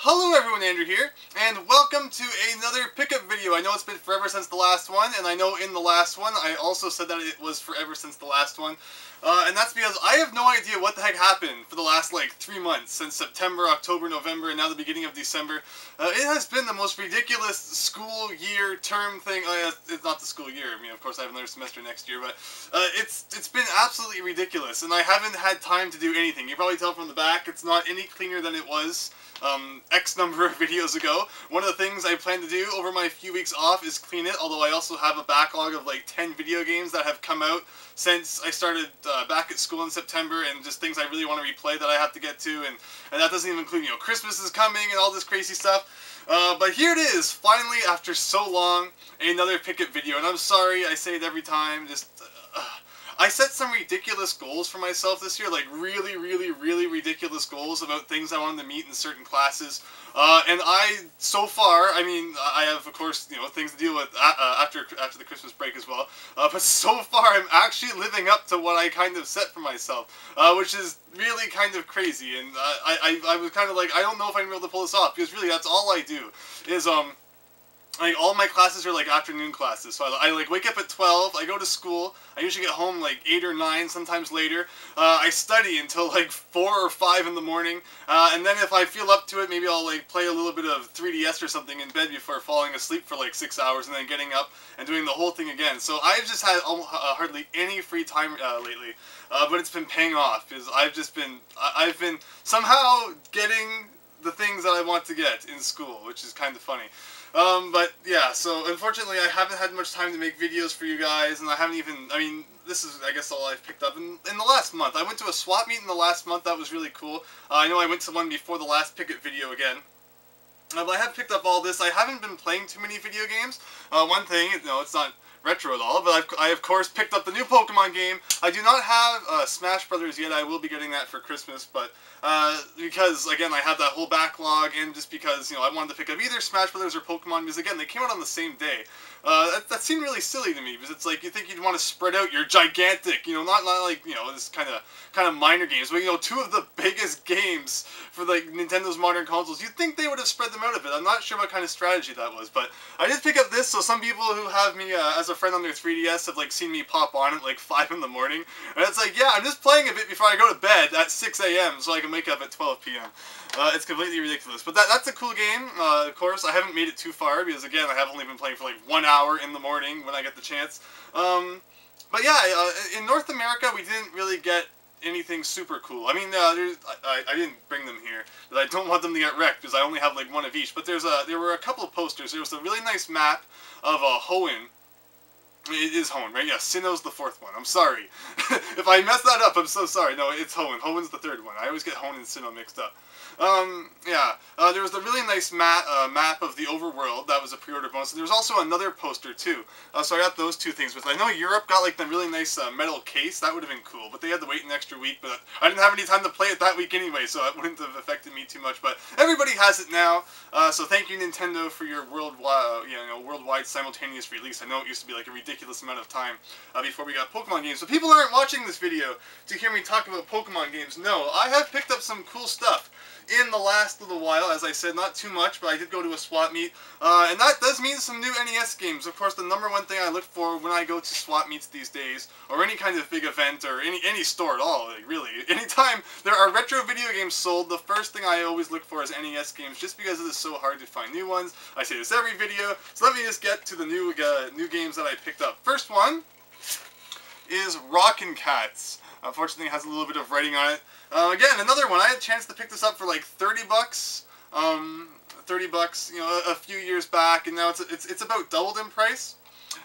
Hello everyone, Andrew here, and welcome to another pickup video. I know it's been forever since the last one, and I know in the last one I also said that it was forever since the last one. And that's because I have no idea what the heck happened for the last, 3 months, since September, October, November, and now the beginning of December. It has been the most ridiculous school year term thing. It's not the school year. I mean, of course I have another semester next year, but it's been absolutely ridiculous, and I haven't had time to do anything. You probably tell from the back, it's not any cleaner than it was X number of videos ago. One of the things I plan to do over my few weeks off is clean it, although I also have a backlog of 10 video games that have come out since I started back at school in September, and just things I really want to replay that I have to get to, and that doesn't even include, Christmas is coming and all this crazy stuff. But here it is, finally, after so long, another pickup video, and I'm sorry, I say it every time, I set some ridiculous goals for myself this year, really ridiculous goals about things I wanted to meet in certain classes. And so far, I mean, I have, of course, things to deal with after the Christmas break as well. But so far, I'm actually living up to what I kind of set for myself, which is really kind of crazy. And I was kind of like, I don't know if I'm able to pull this off, because really, that's all I do, is, all my classes are afternoon classes, so I wake up at 12, I go to school, I usually get home 8 or 9, sometimes later, I study until 4 or 5 in the morning, and then if I feel up to it, maybe I'll play a little bit of 3DS or something in bed before falling asleep for 6 hours, and then getting up and doing the whole thing again. So I've just had hardly any free time lately, but it's been paying off, because I've been somehow getting the things that I want to get in school, which is kind of funny. But yeah, so unfortunately I haven't had much time to make videos for you guys, and I haven't even, this is, I guess, all I've picked up in the last month. I went to a swap meet in the last month, that was really cool. I know I went to one before the last pickup video again. But I have picked up all this. I haven't been playing too many video games. One thing, it's not retro at all, but I of course picked up the new Pokemon game. I do not have Smash Brothers yet. I will be getting that for Christmas, but because again I have that whole backlog, and just because I wanted to pick up either Smash Brothers or Pokemon, because again they came out on the same day. That seemed really silly to me, because it's you think you'd want to spread out your gigantic, not this kind of minor games, but two of the biggest games for Nintendo's modern consoles. You'd think they would have spread them out a bit. I'm not sure what kind of strategy that was, but I did pick up this. So some people who have me as a friend on their 3DS have seen me pop on at 5 in the morning, and it's yeah, I'm just playing a bit before I go to bed at 6 a.m. so I can wake up at 12 p.m. It's completely ridiculous, but that's a cool game. Of course, I haven't made it too far, because again, I have only been playing for 1 hour in the morning when I get the chance. But yeah, in North America, we didn't really get anything super cool. I mean, I didn't bring them here, because I don't want them to get wrecked, because I only have one of each. But there were a couple of posters. There was a really nice map of Hoenn. It is Hoenn, right? Yeah, Sinnoh's the 4th one. I'm sorry. If I mess that up, I'm so sorry. No, it's Hoenn. Hoenn's the 3rd one. I always get Hoenn and Sinnoh mixed up. Yeah, there was a really nice map of the overworld. That was a pre-order bonus. There was also another poster, too. So I got those two things. But I know Europe got, the really nice metal case. That would have been cool. But they had to wait an extra week. But I didn't have any time to play it that week anyway, so it wouldn't have affected me too much. But everybody has it now. So thank you, Nintendo, for your worldwide simultaneous release. I know it used to be, a ridiculous amount of time before we got Pokemon games. So people aren't watching this video to hear me talk about Pokemon games. No, I have picked up some cool stuff in the last little while. As I said, not too much, but I did go to a swap meet, and that does mean some new NES games. Of course, the #1 thing I look for when I go to swap meets these days, or any kind of big event, or any store at all, really, anytime there are retro video games sold, the first thing I always look for is NES games, just because it is so hard to find new ones. I say this every video, so let me just get to the new games that I picked up. First one is Rockin' Cats. Unfortunately, it has a little bit of writing on it. Again, another one. I had a chance to pick this up for 30 bucks. 30 bucks, a few years back, and now it's about doubled in price.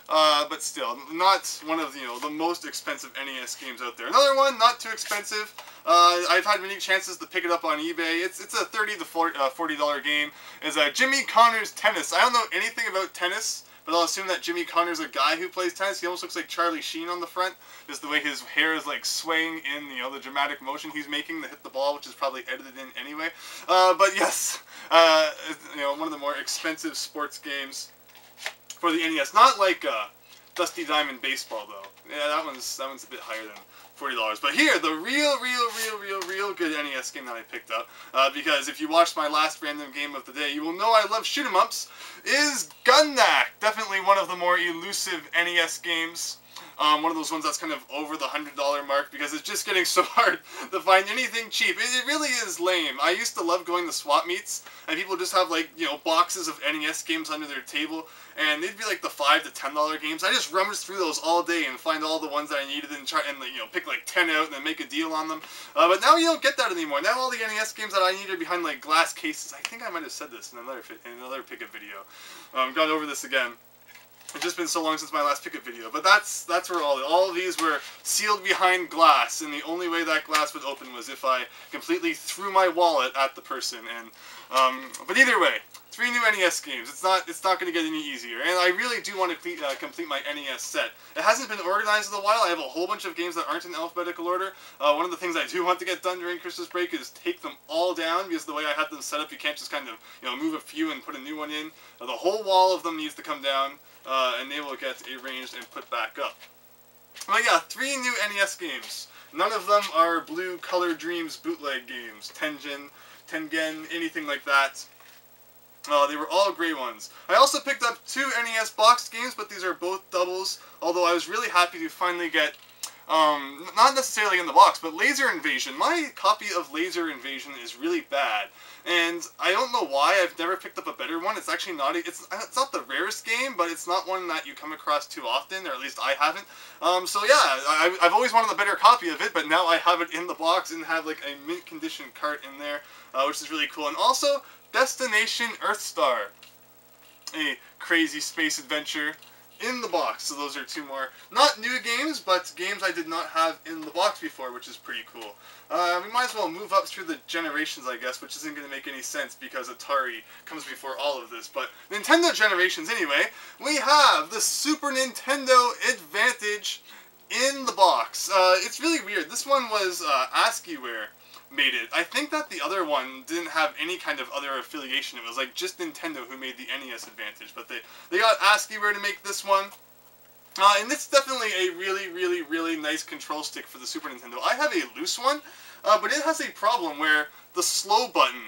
But still, not one of the most expensive NES games out there. Another one, not too expensive. I've had many chances to pick it up on eBay. It's a $30 to $40 game. It's Jimmy Connors Tennis. I don't know anything about tennis, but I'll assume that Jimmy Connor's a guy who plays tennis. He almost looks like Charlie Sheen on the front, just the way his hair is swaying in the dramatic motion he's making to hit the ball, which is probably edited in anyway. But yes, one of the more expensive sports games for the NES. Not like Dusty Diamond Baseball though. Yeah, that one's a bit higher $40. But here, the real good NES game that I picked up, because if you watched my last random game of the day, you will know I love shoot 'em ups, is Gunnak. Definitely one of the more elusive NES games. One of those ones that's kind of over the $100 mark, because it's just getting so hard to find anything cheap. It really is lame. I used to love going to swap meets, and people just have, like, you know, boxes of NES games under their table, and they'd be like the $5 to $10 games. I just rummaged through those all day and find all the ones that I needed and try and, you know, pick like 10 out and then make a deal on them. But now you don't get that anymore. Now all the NES games that I need are behind like glass cases. I think I might have said this in another Pick-Up video. Gone over this again. It's just been so long since my last Pick-Up video, but that's where all of these were sealed behind glass, and the only way that glass would open was if I completely threw my wallet at the person. And but either way, 3 new NES games. It's not going to get any easier, and I really do want to complete my NES set. It hasn't been organized in a while. I have a whole bunch of games that aren't in alphabetical order. One of the things I do want to get done during Christmas break is take them all down, because the way I have them set up, you can't just kind of, you know, move a few and put a new one in. The whole wall of them needs to come down, and they will get arranged and put back up. But yeah, 3 new NES games. None of them are Blue Color Dreams bootleg games, Tengen, anything like that. They were all gray ones. I also picked up 2 NES boxed games, but these are both doubles, although I was really happy to finally get, not necessarily in the box, but Laser Invasion. My copy of Laser Invasion is really bad, and I don't know why. I've never picked up a better one. It's actually not, it's not the rarest game, but it's not one that you come across too often, or at least I haven't. So yeah, I've always wanted a better copy of it, but now I have it in the box and have like a mint condition cart in there, which is really cool. And also, Destination Earthstar, a crazy space adventure in the box. So those are 2 more, not new games, but games I did not have in the box before, which is pretty cool. We might as well move up through the generations, I guess, which isn't going to make any sense because Atari comes before all of this. But Nintendo generations anyway, we have the Super Nintendo Advantage in the box. It's really weird. This one was ASCIIware made it. I think that the other one didn't have any kind of other affiliation. It was like just Nintendo who made the NES Advantage, but they got ASCIIware to make this one. And it's definitely a really nice control stick for the Super Nintendo. I have a loose one, but it has a problem where the slow button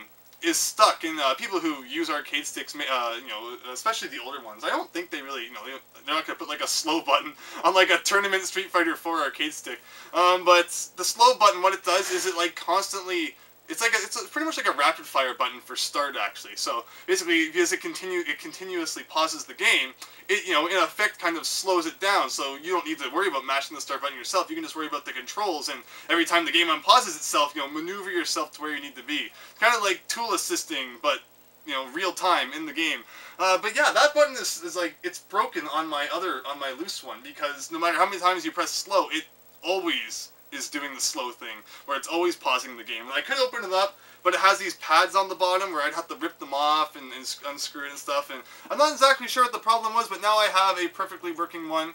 is stuck. And people who use arcade sticks, you know, especially the older ones, I don't think they really, you know, they're not going to put like a slow button on like a tournament Street Fighter 4 arcade stick. But the slow button, what it does is it like constantly, it's pretty much like a rapid fire button for start actually. So basically, because it continuously pauses the game, it, you know, in effect kind of slows it down. So you don't need to worry about mashing the start button yourself. You can just worry about the controls, and every time the game unpauses itself, you know, maneuver yourself to where you need to be. Kind of like tool assisting, but, you know, real time in the game. But yeah, that button is like, it's broken on my loose one, because no matter how many times you press slow, it always is doing the slow thing, where it's always pausing the game. And I could open it up, but it has these pads on the bottom where I'd have to rip them off and unscrew it and stuff, and I'm not exactly sure what the problem was, but now I have a perfectly working one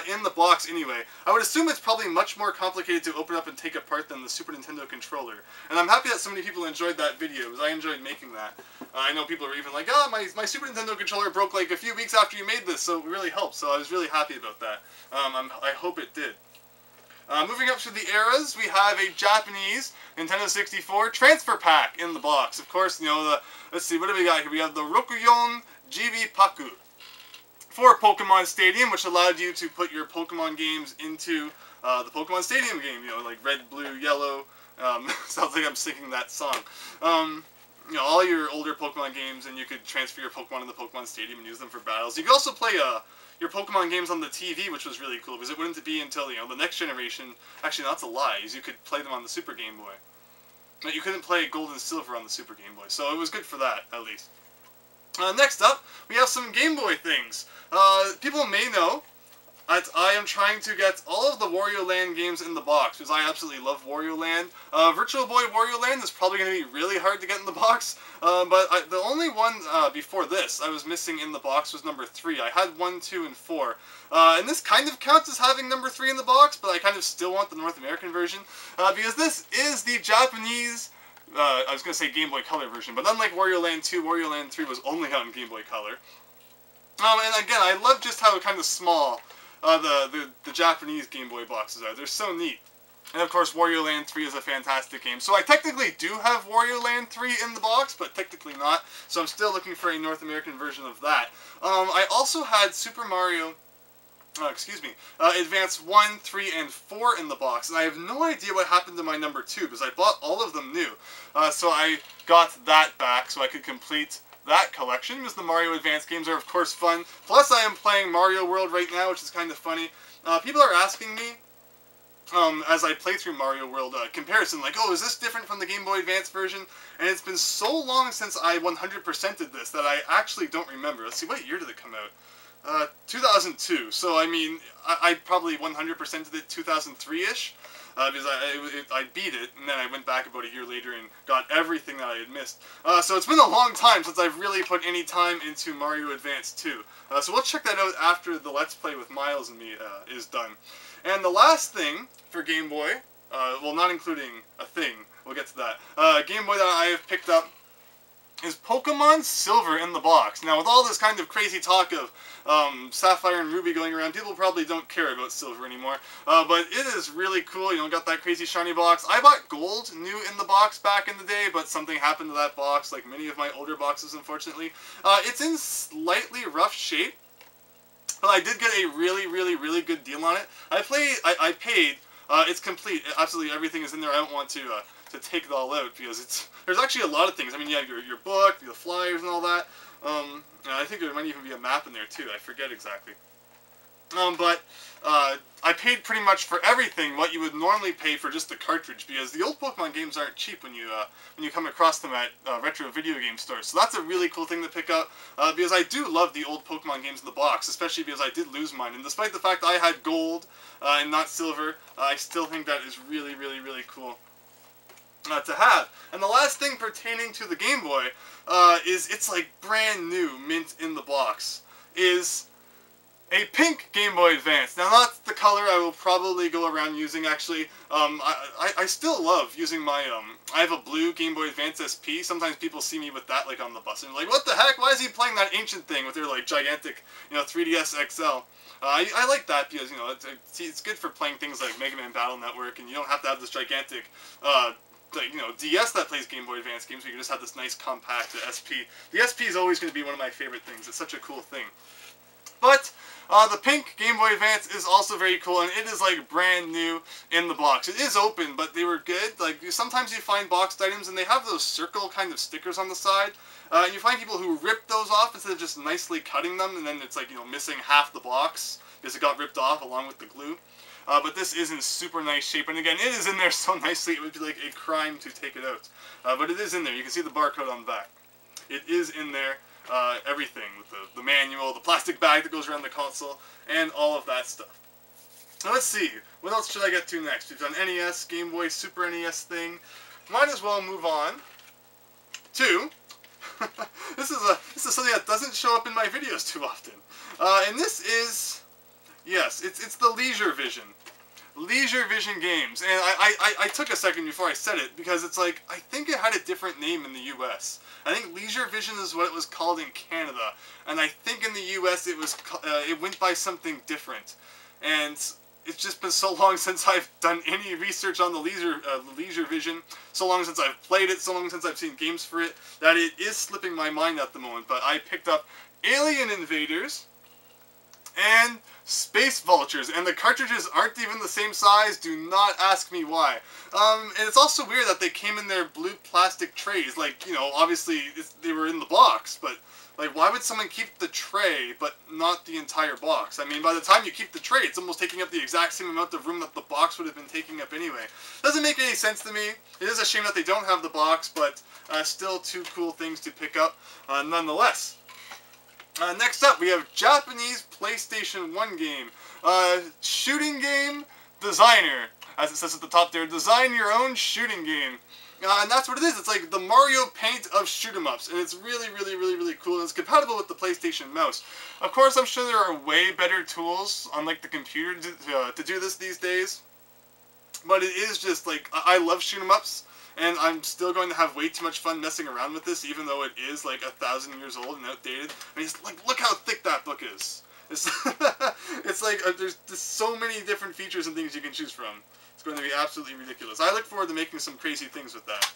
in the box anyway. I would assume it's probably much more complicated to open up and take apart than the Super Nintendo controller, and I'm happy that so many people enjoyed that video, because I enjoyed making that. I know people are even like, oh, my Super Nintendo controller broke like a few weeks after you made this, so it really helped, so I was really happy about that. I hope it did. Moving up through the eras, we have a Japanese Nintendo 64 transfer pack in the box. Of course, you know, let's see, what do we got here? We have the Rokuyon GB Paku for Pokemon Stadium, which allowed you to put your Pokemon games into the Pokemon Stadium game, you know, like red, blue, yellow. Sounds like I'm singing that song. You know, all your older Pokemon games, and you could transfer your Pokemon in the Pokemon Stadium and use them for battles. You could also play your Pokemon games on the TV, which was really cool, because it wouldn't be until, you know, the next generation. Actually, that's a lie. You could play them on the Super Game Boy. But you couldn't play Gold and Silver on the Super Game Boy, so it was good for that, at least. Next up, we have some Game Boy things. People may know that I am trying to get all of the Wario Land games in the box, because I absolutely love Wario Land. Virtual Boy Wario Land is probably going to be really hard to get in the box, but the only one before this I was missing in the box was number 3. I had 1, 2, and 4. And this kind of counts as having number 3 in the box, but I kind of still want the North American version, because this is the Japanese, I was going to say Game Boy Color version, but unlike Wario Land 2, Wario Land 3 was only on Game Boy Color. And again, I love just how kind of small the Japanese Game Boy boxes are. They're so neat. And of course, Wario Land 3 is a fantastic game. So I technically do have Wario Land 3 in the box, but technically not. So I'm still looking for a North American version of that. I also had Super Mario... Advance 1, 3, and 4 in the box, and I have no idea what happened to my number 2, because I bought all of them new. So I got that back so I could complete that collection, because the Mario Advance games are of course fun. Plus I am playing Mario World right now, which is kind of funny. People are asking me, as I play through Mario World, comparison, like, oh, is this different from the Game Boy Advance version? And it's been so long since I 100%ed this that I actually don't remember. Let's see, what year did it come out? 2002, so I mean, I probably 100%ed it 2003-ish, because I beat it, and then I went back about a year later and got everything that I had missed. So it's been a long time since I've really put any time into Mario Advance 2. So we'll check that out after the Let's Play with Miles and me is done. And the last thing for Game Boy, well, not including a thing, we'll get to that, Game Boy that I have picked up is Pokemon Silver in the box. Now, with all this kind of crazy talk of Sapphire and Ruby going around, people probably don't care about Silver anymore. But it is really cool, you know, got that crazy shiny box. I bought Gold new in the box back in the day, but something happened to that box, like many of my older boxes, unfortunately. It's in slightly rough shape, but I did get a really good deal on it. I paid, it's complete, absolutely everything is in there. I don't want to take it all out, because there's actually a lot of things. I mean, you have your book, the flyers and all that. I think there might even be a map in there too, I forget exactly. I paid pretty much for everything what you would normally pay for just the cartridge, because the old Pokemon games aren't cheap when you come across them at retro video game stores. So that's a really cool thing to pick up, because I do love the old Pokemon games in the box, especially because I did lose mine. And despite the fact that I had Gold and not Silver, I still think that is really cool to have. And the last thing pertaining to the Game Boy is it's like brand new, mint in the box, is a pink Game Boy Advance. Now, that's the color I will probably go around using, actually. I still love using my, I have a blue Game Boy Advance SP. Sometimes people see me with that, like, on the bus, and they're like, what the heck? Why is he playing that ancient thing with their, like, gigantic, you know, 3DS XL? I like that because, you know, it's good for playing things like Mega Man Battle Network, and you don't have to have this gigantic, like, you know, DS that plays Game Boy Advance games, where you can just have this nice compact SP. The SP is always going to be one of my favorite things. It's such a cool thing. But the pink Game Boy Advance is also very cool, and it is like brand new in the box. It is open, but they were good. Like, sometimes you find boxed items and they have those circle kind of stickers on the side, and you find people who rip those off instead of just nicely cutting them, and then it's like, you know, missing half the box because it got ripped off along with the glue. But this is in super nice shape, and again, it is in there so nicely it would be like a crime to take it out. But it is in there. You can see the barcode on the back. It is in there. Everything, with the manual, the plastic bag that goes around the console, and all of that stuff. Now let's see, what else should I get to next? We've done NES, Game Boy, Super NES thing. Might as well move on to this is something that doesn't show up in my videos too often. And this is, yes, it's the Leisure Vision. Leisure Vision Games. And I took a second before I said it, because it's like, I think it had a different name in the US. I think Leisure Vision is what it was called in Canada, and I think in the US it went by something different. And it's just been so long since I've done any research on the Leisure Vision, so long since I've played it, so long since I've seen games for it, that it is slipping my mind at the moment. But I picked up Alien Invaders and Space Vultures, and the cartridges aren't even the same size. Do not ask me why. And it's also weird that they came in their blue plastic trays. Like, you know, obviously they were in the box, but like, why would someone keep the tray but not the entire box? I mean, by the time you keep the tray, it's almost taking up the exact same amount of room that the box would have been taking up anyway. Doesn't make any sense to me. It is a shame that they don't have the box, but still two cool things to pick up nonetheless. Next up, we have Japanese PlayStation 1 game. Shooting game designer. As it says at the top there, design your own shooting game. And that's what it is. It's like the Mario Paint of shoot-em-ups. And it's really cool. And it's compatible with the PlayStation mouse. Of course, I'm sure there are way better tools on like the computer to do this these days. But it is just like, I love shoot-em-ups. And I'm still going to have way too much fun messing around with this, even though it is like 1,000 years old and outdated. I mean, like, look how thick that book is. It's, it's like there's just so many different features and things you can choose from. It's going to be absolutely ridiculous. I look forward to making some crazy things with that.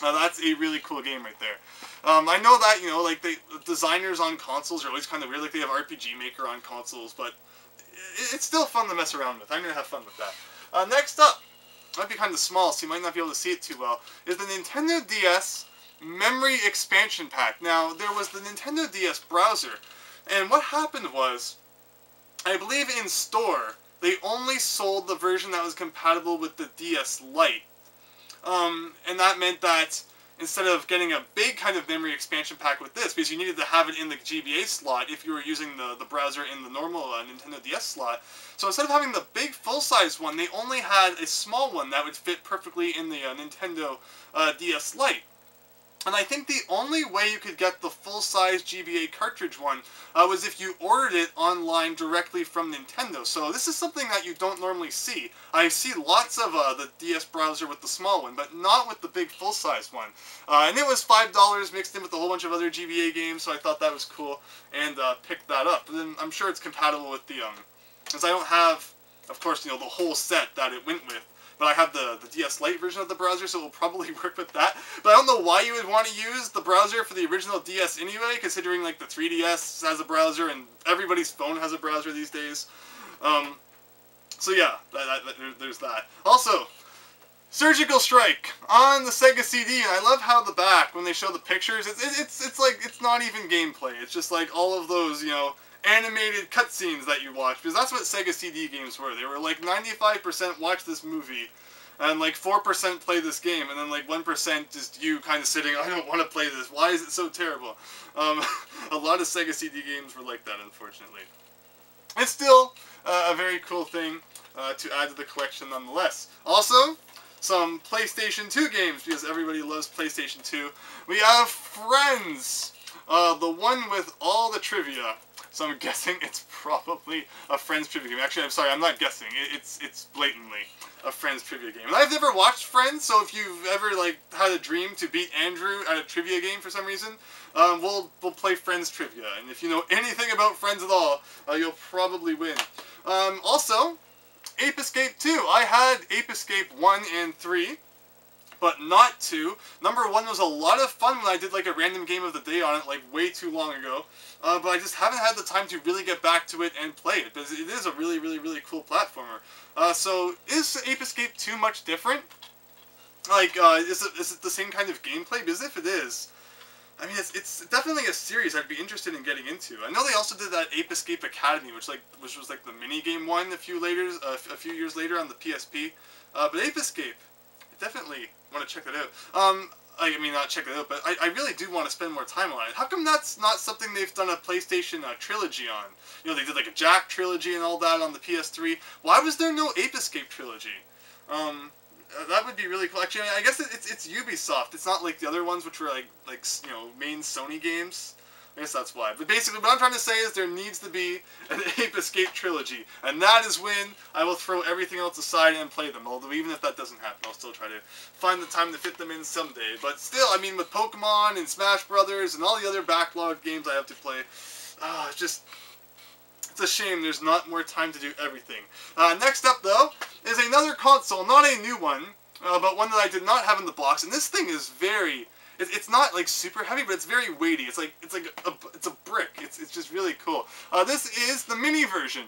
That's a really cool game right there. I know that, you know, like, the designers on consoles are always kind of weird. Like, they have RPG Maker on consoles, but it's still fun to mess around with. I'm going to have fun with that. Next up, might be kind of small, so you might not be able to see it too well, is the Nintendo DS Memory Expansion Pack. Now, there was the Nintendo DS browser, and what happened was, I believe in store, they only sold the version that was compatible with the DS Lite. And that meant that instead of getting a big kind of memory expansion pack with this, because you needed to have it in the GBA slot if you were using the browser in the normal Nintendo DS slot. So instead of having the big full-size one, they only had a small one that would fit perfectly in the Nintendo DS Lite. And I think the only way you could get the full-size GBA cartridge one was if you ordered it online directly from Nintendo. So this is something that you don't normally see. I see lots of the DS browser with the small one, but not with the big full-size one. And it was $5 mixed in with a whole bunch of other GBA games, so I thought that was cool and picked that up. And then I'm sure it's compatible with the, because I don't have, of course, you know, the whole set that it went with. But I have the DS Lite version of the browser, so it will probably work with that. But I don't know why you would want to use the browser for the original DS anyway, considering like the 3DS has a browser and everybody's phone has a browser these days. So yeah, there's that. Also, Surgical Strike on the Sega CD, and I love how the back, when they show the pictures, it's like, it's not even gameplay. It's just like all of those, you know, animated cutscenes that you watch, because that's what Sega CD games were. They were like 95% watch this movie, and like 4% play this game, and then like 1% just you kind of sitting, I don't want to play this, why is it so terrible? A lot of Sega CD games were like that, unfortunately. It's still a very cool thing to add to the collection nonetheless. Also, some PlayStation 2 games, because everybody loves PlayStation 2. We have Friends, the one with all the trivia. So I'm guessing it's probably a Friends trivia game. Actually, I'm sorry, I'm not guessing. It's blatantly a Friends trivia game. And I've never watched Friends, so if you've ever like had a dream to beat Andrew at a trivia game for some reason, we'll play Friends trivia. And if you know anything about Friends at all, you'll probably win. Also, Ape Escape 2. I had Ape Escape 1 and 3. But not 2. Number 1 was a lot of fun when I did like a random game of the day on it like way too long ago. But I just haven't had the time to really get back to it and play it, because it is a really, really, really cool platformer. So is Ape Escape 2 much different? Like, is it the same kind of gameplay? Because if it is, I mean, it's definitely a series I'd be interested in getting into. I know they also did that Ape Escape Academy, which was like the mini game one a few years later on the PSP. But Ape Escape, definitely want to check that out. I mean, not check it out, but I really do want to spend more time on it. How come that's not something they've done a PlayStation trilogy on? You know, they did like a Jack trilogy and all that on the PS3. Why was there no Ape Escape trilogy? That would be really cool. Actually, I guess it's Ubisoft. It's not like the other ones, which were like you know, main Sony games. I guess that's why. But basically, what I'm trying to say is there needs to be an Ape Escape trilogy. And that is when I will throw everything else aside and play them. Although, even if that doesn't happen, I'll still try to find the time to fit them in someday. But still, I mean, with Pokemon and Smash Brothers and all the other backlogged games I have to play, it's a shame there's not more time to do everything. Next up, though, is another console. Not a new one, but one that I did not have in the box. And this thing is very... It's not like super heavy, but it's very weighty. It's a brick. It's just really cool. This is the mini version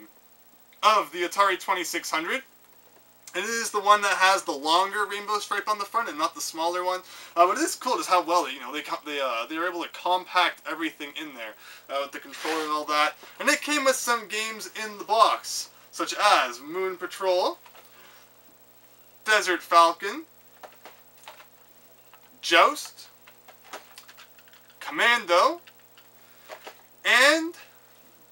of the Atari 2600. And it is the one that has the longer rainbow stripe on the front and not the smaller one. But it is cool just how well they were able to compact everything in there with the controller and all that. And it came with some games in the box, such as Moon Patrol, Desert Falcon, Joust, Commando, and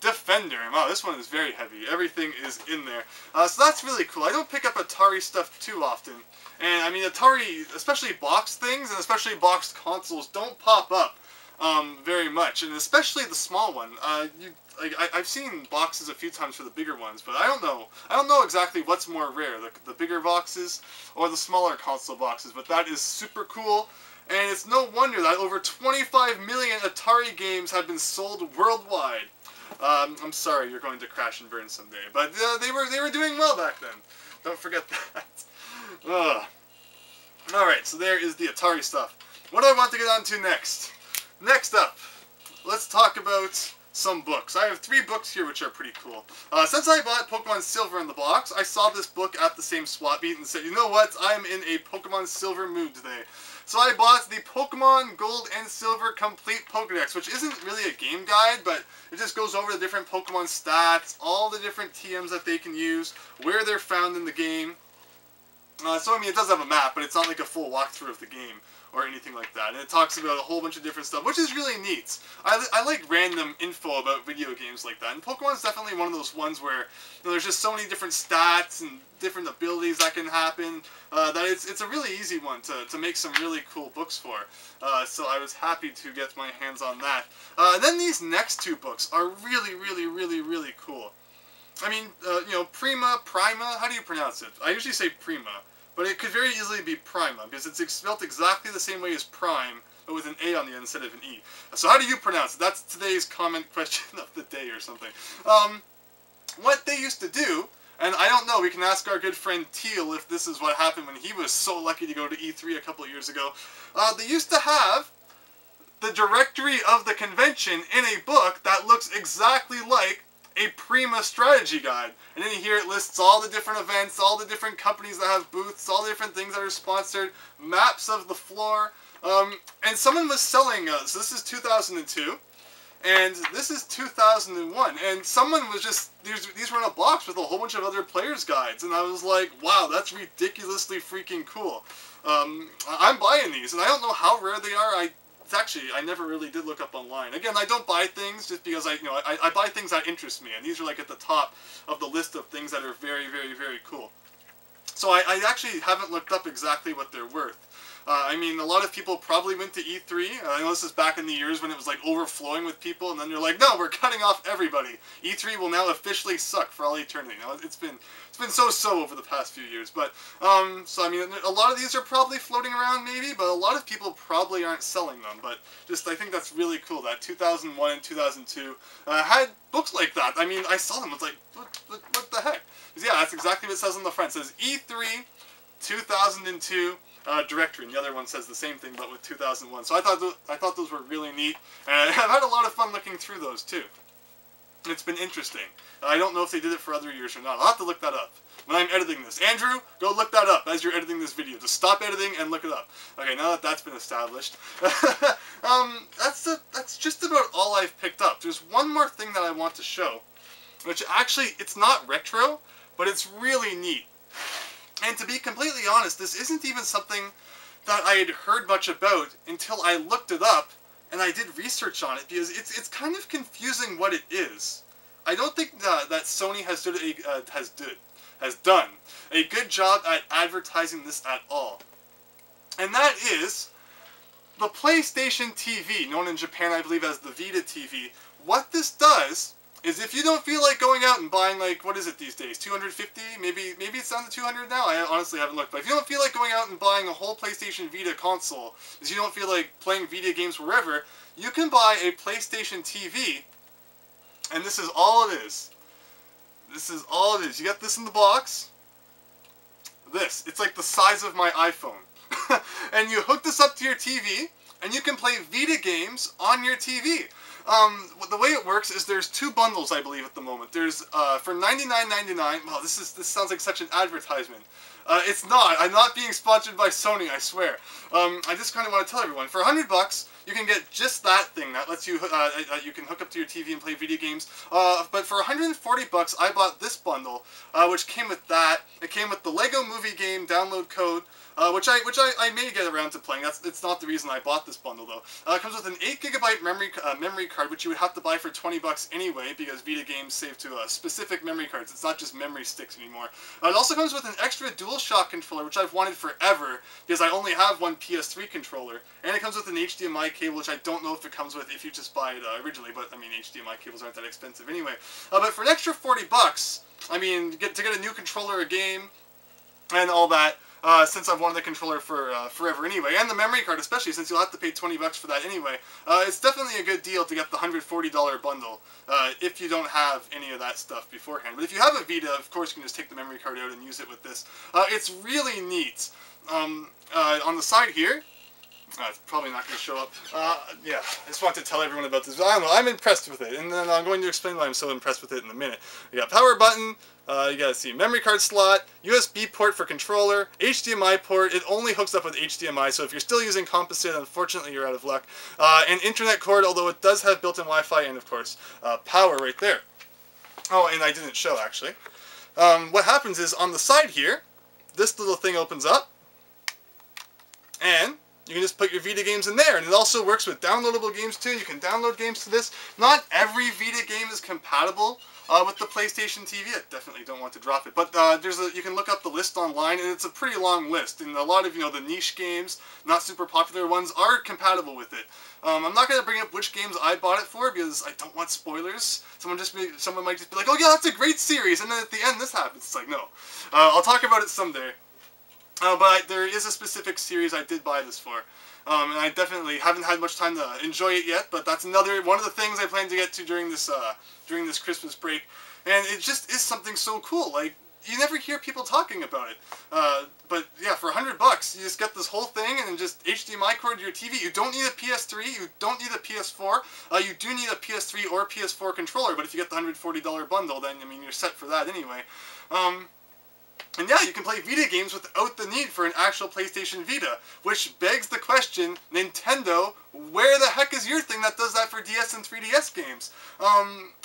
Defender. Wow, this one is very heavy. Everything is in there. So that's really cool. I don't pick up Atari stuff too often. And, I mean, Atari, especially boxed things, and especially boxed consoles, don't pop up very much. And especially the small one. I've seen boxes a few times for the bigger ones, but I don't know. I don't know exactly what's more rare, the bigger boxes or the smaller console boxes. But that is super cool. And it's no wonder that over 25 million Atari games have been sold worldwide. I'm sorry, you're going to crash and burn someday. But they were doing well back then. Don't forget that. Ugh. Alright, so there is the Atari stuff. What do I want to get on to next? Next up, let's talk about some books. I have 3 books here which are pretty cool. Since I bought Pokemon Silver in the box, I saw this book at the same swap meet and said, you know what, I'm in a Pokemon Silver mood today. So I bought the Pokemon Gold and Silver Complete Pokedex, which isn't really a game guide, but it just goes over the different Pokemon stats, all the different TMs that they can use, where they're found in the game. So I mean, it does have a map, but it's not like a full walkthrough of the game or anything like that. And it talks about a whole bunch of different stuff, which is really neat. I like random info about video games like that. And Pokemon's definitely one of those ones where there's just so many different stats and different abilities that can happen that it's a really easy one to make some really cool books for. So I was happy to get my hands on that. And then these next 2 books are really, really, really, really cool. I mean, Prima, how do you pronounce it? I usually say Prima. But it could very easily be Prima, because it's spelled exactly the same way as Prime, but with an A on the end instead of an E. So how do you pronounce it? That's today's comment question of the day or something. What they used to do, and I don't know, we can ask our good friend Teal if this is what happened when he was so lucky to go to E3 a couple of years ago. They used to have the directory of the convention in a book that looks exactly like a Prima strategy guide. And then here it lists all the different events, all the different companies that have booths, all the different things that are sponsored, maps of the floor. And someone was selling, so this is 2002, and this is 2001, and someone was just, these were in a box with a whole bunch of other players' guides, and I was like, wow, that's ridiculously freaking cool. I'm buying these, and I don't know how rare they are. I never really did look up online. Again, I don't buy things just because I buy things that interest me, and these are like at the top of the list of things that are very, very, very cool. So I actually haven't looked up exactly what they're worth. I mean, a lot of people probably went to E3. I know this is back in the years when it was like overflowing with people, and then they're like, no, we're cutting off everybody. E3 will now officially suck for all eternity. Now, it's been so-so over the past few years. But, so I mean, a lot of these are probably floating around maybe, but a lot of people probably aren't selling them. But just, I think that's really cool that 2001 and 2002 had books like that. I mean, I saw them, I was like, what the heck? Because, yeah, that's exactly what it says on the front. It says E3 2002 directory, and the other one says the same thing, but with 2001. So I thought those were really neat, and I've had a lot of fun looking through those too. It's been interesting. I don't know if they did it for other years or not. I'll have to look that up when I'm editing this. Andrew, go look that up as you're editing this video. Just stop editing and look it up. Okay, now that that's been established, that's just about all I've picked up. There's one more thing that I want to show, which actually, it's not retro, but it's really neat. And to be completely honest, this isn't even something that I had heard much about until I looked it up and I did research on it, because it's kind of confusing what it is. I don't think that Sony has done a good job at advertising this at all. And that is the PlayStation TV, known in Japan I believe as the Vita TV. What this does is, if you don't feel like going out and buying, like, what is it these days, 250? Maybe it's down to 200 now? I honestly haven't looked. But if you don't feel like going out and buying a whole PlayStation Vita console, because you don't feel like playing Vita games wherever, you can buy a PlayStation TV, and this is all it is. This is all it is. You get this in the box. It's like the size of my iPhone. And you hook this up to your TV, and you can play Vita games on your TV. The way it works is there's 2 bundles, I believe, at the moment. There's, for $99.99, wow, this sounds like such an advertisement. It's not. I'm not being sponsored by Sony, I swear. I just kind of want to tell everyone, for $100, you can get just that thing that lets you, you can hook up to your TV and play video games. But for $140, I bought this bundle, which came with that. It came with the Lego Movie game download code, which I may get around to playing. It's not the reason I bought this bundle though. It comes with an 8GB memory card, which you would have to buy for $20 anyway, because Vita games save to specific memory cards. It's not just memory sticks anymore. It also comes with an extra DualShock controller, which I've wanted forever, because I only have one PS3 controller, and it comes with an HDMI cable, which I don't know if it comes with if you just buy it originally, but I mean, HDMI cables aren't that expensive anyway. But for an extra $40, I mean, to get a new controller, a game, and all that, since I've wanted the controller for forever anyway, and the memory card especially, since you'll have to pay $20 for that anyway. It's definitely a good deal to get the $140 bundle if you don't have any of that stuff beforehand. But if you have a Vita, of course you can just take the memory card out and use it with this. It's really neat. On the side here, it's probably not going to show up. Yeah, I just want to tell everyone about this. I don't know, I'm impressed with it, and then I'm going to explain why I'm so impressed with it in a minute. You got power button, you got to see memory card slot, USB port for controller, HDMI port. It only hooks up with HDMI, so if you're still using composite, unfortunately you're out of luck. And internet cord, although it does have built-in Wi-Fi, and of course, power right there. Oh, and I didn't show, actually. What happens is, on the side here, this little thing opens up, and you can just put your Vita games in there, and it also works with downloadable games too. You can download games to this. Not every Vita game is compatible with the PlayStation TV. I definitely don't want to drop it, but you can look up the list online, and it's a pretty long list. And a lot of the niche games, not super popular ones, are compatible with it. I'm not going to bring up which games I bought it for because I don't want spoilers. Someone might just be like, "Oh yeah, that's a great series," and then at the end this happens. It's like, no. I'll talk about it someday. But there is a specific series I did buy this for, and I definitely haven't had much time to enjoy it yet. But that's one of the things I plan to get to during this Christmas break, and it just is something so cool. Like, you never hear people talking about it. But yeah, for $100, you just get this whole thing and then just HDMI cord to your TV. You don't need a PS3. You don't need a PS4. You do need a PS3 or PS4 controller. But if you get the $140 bundle, then I mean you're set for that anyway. And yeah, you can play Vita games without the need for an actual PlayStation Vita, which begs the question, Nintendo, where the heck is your thing that does that for DS and 3DS games?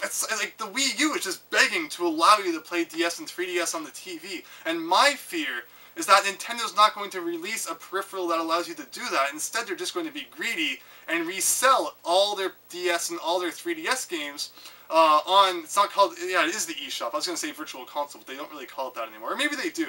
It's like the Wii U is just begging to allow you to play DS and 3DS on the TV, and my fear is that Nintendo's not going to release a peripheral that allows you to do that. Instead, they're just going to be greedy and resell all their DS and all their 3DS games it's not called, yeah, it is the eShop. I was going to say Virtual Console, but they don't really call it that anymore. Or maybe they do.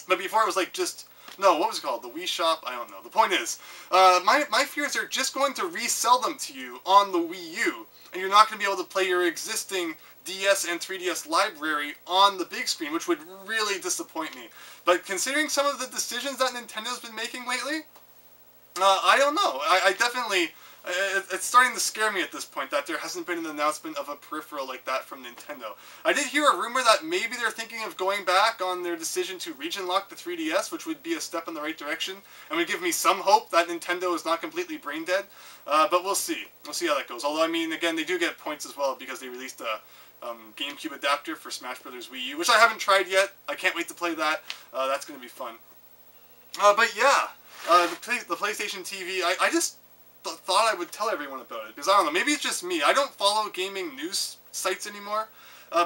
But before it was like just, no, what was it called? The Wii Shop? I don't know. The point is, my fear is they're just going to resell them to you on the Wii U, and you're not going to be able to play your existing DS and 3DS library on the big screen, which would really disappoint me. But considering some of the decisions that Nintendo's been making lately, I don't know. I definitely... It's starting to scare me at this point that there hasn't been an announcement of a peripheral like that from Nintendo. I did hear a rumor that maybe they're thinking of going back on their decision to region lock the 3DS, which would be a step in the right direction, and would give me some hope that Nintendo is not completely brain dead. But we'll see. We'll see how that goes. Although, I mean, again, they do get points as well because they released a GameCube adapter for Smash Bros. Wii U, which I haven't tried yet. I can't wait to play that. That's going to be fun. But yeah, the PlayStation TV, I just thought I would tell everyone about it, because I don't know, maybe it's just me. I don't follow gaming news sites anymore.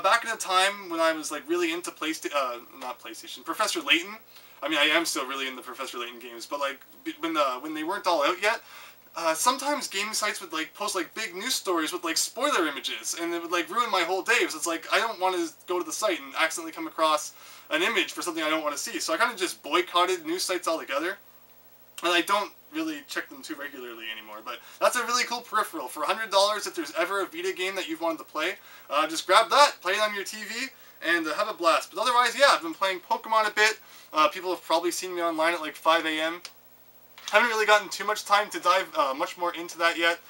Back in a time when I was like really into Professor Layton. I mean, I am still really into Professor Layton games, but like when they weren't all out yet, sometimes gaming sites would like post like big news stories with like spoiler images, and it would like ruin my whole day. So it's like I don't want to go to the site and accidentally come across an image for something I don't want to see. So I kind of just boycotted news sites altogether, and I don't really check them too regularly anymore. But that's a really cool peripheral. For $100, if there's ever a Vita game that you've wanted to play, just grab that, play it on your TV, and have a blast. But otherwise, yeah, I've been playing Pokemon a bit. People have probably seen me online at like 5 a.m. Haven't really gotten too much time to dive much more into that yet.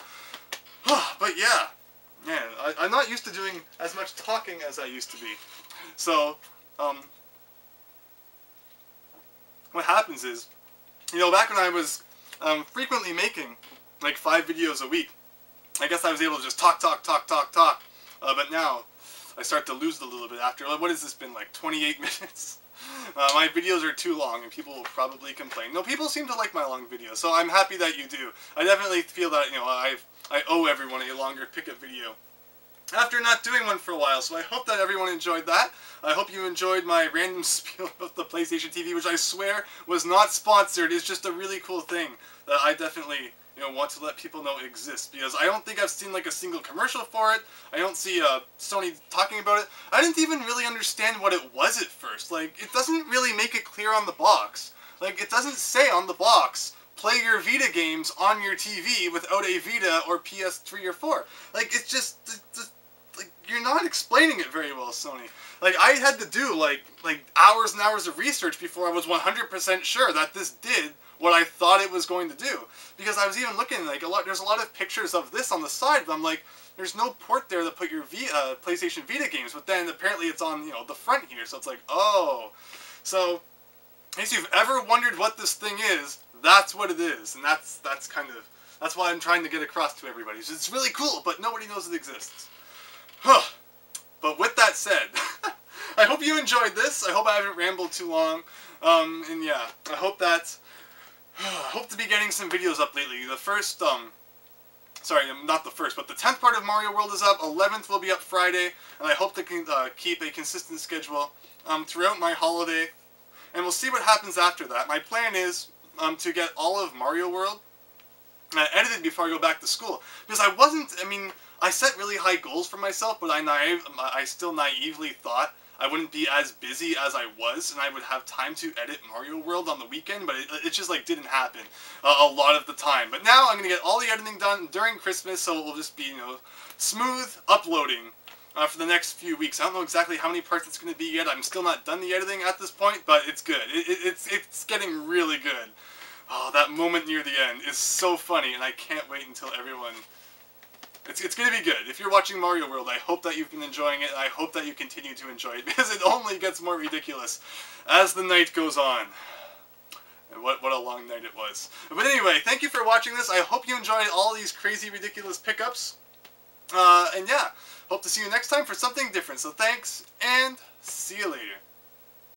But yeah, man, I'm not used to doing as much talking as I used to be. So, what happens is, you know, back when I was frequently making like 5 videos a week, I guess I was able to just talk. But now I start to lose it a little bit after, like, what has this been, like 28 minutes? My videos are too long and people will probably complain. No, people seem to like my long videos, so I'm happy that you do. I definitely feel that, you know, I owe everyone a longer pickup video after not doing one for a while, so I hope that everyone enjoyed that. I hope you enjoyed my random spiel about the PlayStation TV, which I swear was not sponsored. It's just a really cool thing that I definitely, you know, want to let people know exists, because I don't think I've seen like a single commercial for it. I don't see Sony talking about it. I didn't even really understand what it was at first. Like, it doesn't really make it clear on the box. Like, it doesn't say on the box, play your Vita games on your TV without a Vita or PS3 or 4. Like, it's just like, you're not explaining it very well, Sony. Like, I had to do, like hours and hours of research before I was 100% sure that this did what I thought it was going to do. Because I was even looking, like, there's a lot of pictures of this on the side, but I'm like, there's no port there to put your PlayStation Vita games, but then apparently it's on, you know, the front here, so it's like, oh. So, in case you've ever wondered what this thing is, that's what it is, and that's why I'm trying to get across to everybody. It's really cool, but nobody knows it exists. Huh. But with that said, I hope you enjoyed this. I hope I haven't rambled too long. And yeah, I hope to be getting some videos up lately. The first, sorry, not the first, but the 10th part of Mario World is up. 11th will be up Friday, and I hope to keep a consistent schedule throughout my holiday. And we'll see what happens after that. My plan is to get all of Mario World edited before I go back to school. Because I set really high goals for myself, but I still naively thought I wouldn't be as busy as I was, and I would have time to edit Mario World on the weekend, but it just, like, didn't happen a lot of the time. But now I'm going to get all the editing done during Christmas, so it will just be, you know, smooth uploading for the next few weeks. I don't know exactly how many parts it's going to be yet. I'm still not done the editing at this point, but it's good. It's getting really good. Oh, that moment near the end is so funny, and I can't wait until everyone... It's going to be good. If you're watching Mario World, I hope that you've been enjoying it, and I hope that you continue to enjoy it, because it only gets more ridiculous as the night goes on. And what a long night it was. But anyway, thank you for watching this. I hope you enjoyed all these crazy, ridiculous pickups. And yeah, hope to see you next time for something different. So thanks, and see you later.